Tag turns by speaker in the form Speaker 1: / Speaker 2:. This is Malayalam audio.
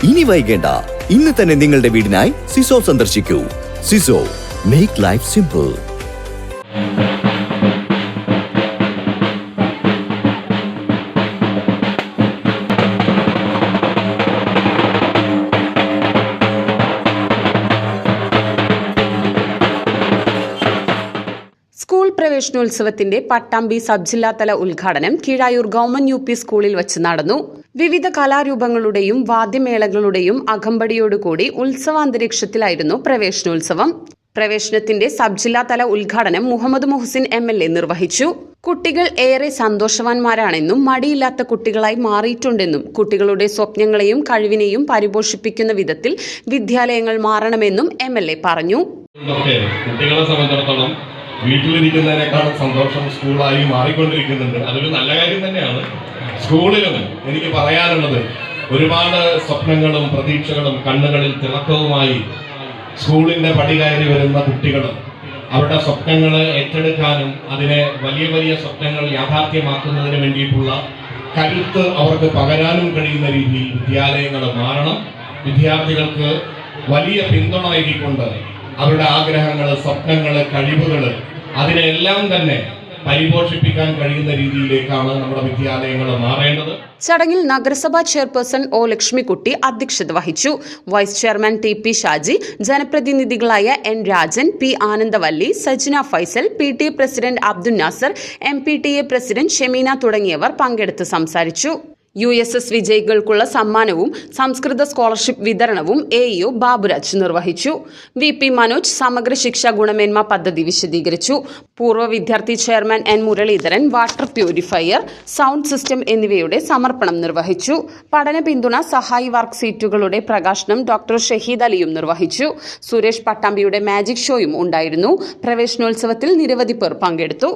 Speaker 1: ഇനി വൈകേണ്ട, ഇന്ന് തന്നെ നിങ്ങളുടെ വീടിനായി സിസോ സന്ദർശിക്കൂ. സിസോ, മേക്ക് ലൈഫ് സിമ്പിൾ.
Speaker 2: സ്കൂൾ പ്രവേശനോത്സവത്തിന്റെ പട്ടാമ്പി സബ് ജില്ലാതല ഉദ്ഘാടനം കീഴായൂർ ഗവൺമെന്റ് UP സ്കൂളിൽ വച്ച് നടന്നു. വിവിധ കലാരൂപങ്ങളുടെയും വാദ്യമേളങ്ങളുടെയും അകമ്പടിയോടുകൂടി ഉത്സവാന്തരീക്ഷത്തിലായിരുന്നു പ്രവേശനോത്സവം. പ്രവേശനത്തിന്റെ സബ് ജില്ലാതല ഉദ്ഘാടനം മുഹമ്മദ് മുഹസിൻ MLA നിർവഹിച്ചു. കുട്ടികൾ ഏറെ സന്തോഷവാന്മാരാണെന്നും മടിയില്ലാത്ത കുട്ടികളായി മാറിയിട്ടുണ്ടെന്നും കുട്ടികളുടെ സ്വപ്നങ്ങളെയും കഴിവിനെയും പരിപോഷിപ്പിക്കുന്ന വിധത്തിൽ വിദ്യാലയങ്ങൾ മാറണമെന്നും MLA പറഞ്ഞു.
Speaker 3: കുട്ടികളെ സംബന്ധിച്ചിടത്തോളം വീട്ടിലിരിക്കുന്നതിനേക്കാളും സന്തോഷം സ്കൂളായി മാറിക്കൊണ്ടിരിക്കുന്നുണ്ട്. അതൊരു നല്ല കാര്യം തന്നെയാണ്. സ്കൂളിലും എനിക്ക് പറയാനുള്ളത്, ഒരുപാട് സ്വപ്നങ്ങളും പ്രതീക്ഷകളും കണ്ണുകളിൽ തിളക്കവുമായി സ്കൂളിന്റെ പടി കയറി വരുന്ന കുട്ടികൾ അവരുടെ സ്വപ്നങ്ങൾ ഏറ്റെടുക്കാനും അതിനെ വലിയ വലിയ സ്വപ്നങ്ങൾ യാഥാർത്ഥ്യമാക്കുന്നതിന് വേണ്ടിയിട്ടുള്ള കരുത്ത് അവർക്ക് പകരാനും കഴിയുന്ന രീതിയിൽ വിദ്യാലയങ്ങൾ മാറണം. വിദ്യാർത്ഥികൾക്ക് വലിയ പിന്തുണ നൽകിക്കൊണ്ട് അവരുടെ ആഗ്രഹങ്ങൾ, സ്വപ്നങ്ങൾ, കഴിവുകൾ അതിനെല്ലാം തന്നെ പരിപോഷിപ്പിക്കാൻ കഴിയുന്ന രീതിയിലേക്കാണ് നമ്മുടെ വിദ്യാലയങ്ങൾ മാറേണ്ടത്.
Speaker 2: ചടങ്ങിൽ നഗരസഭാ ചെയർപേഴ്സൺ O ലക്ഷ്മിക്കുട്ടി അധ്യക്ഷത വഹിച്ചു. വൈസ് ചെയർമാൻ TP ഷാജി, ജനപ്രതിനിധികളായ N Rajan, P Anandavalli, Sajna Faisal, PTA president Abdul Nasar, MPTA president Shemeena തുടങ്ങിയവർ പങ്കെടുത്ത് സംസാരിച്ചു. USS വിജയികൾക്കുള്ള സമ്മാനവും സംസ്കൃത സ്കോളർഷിപ്പ് വിതരണവും AEO ബാബുരാജ് നിർവഹിച്ചു. VP മനോജ് സമഗ്ര ശിക്ഷ ഗുണമേന്മ പദ്ധതി വിശദീകരിച്ചു. പൂർവ്വ വിദ്യാർത്ഥി chairman N Muraleedharan water purifier, sound system എന്നിവയുടെ സമർപ്പണം നിർവഹിച്ചു. പഠന പിന്തുണ സഹായി വർക്ക് സീറ്റുകളുടെ പ്രകാശനം ഡോക്ടർ ഷഹീദ് അലിയും നിർവഹിച്ചു. സുരേഷ് പട്ടാമ്പിയുടെ മാജിക് ഷോയും ഉണ്ടായിരുന്നു. പ്രവേശനോത്സവത്തിൽ നിരവധി പേർ പങ്കെടുത്തു.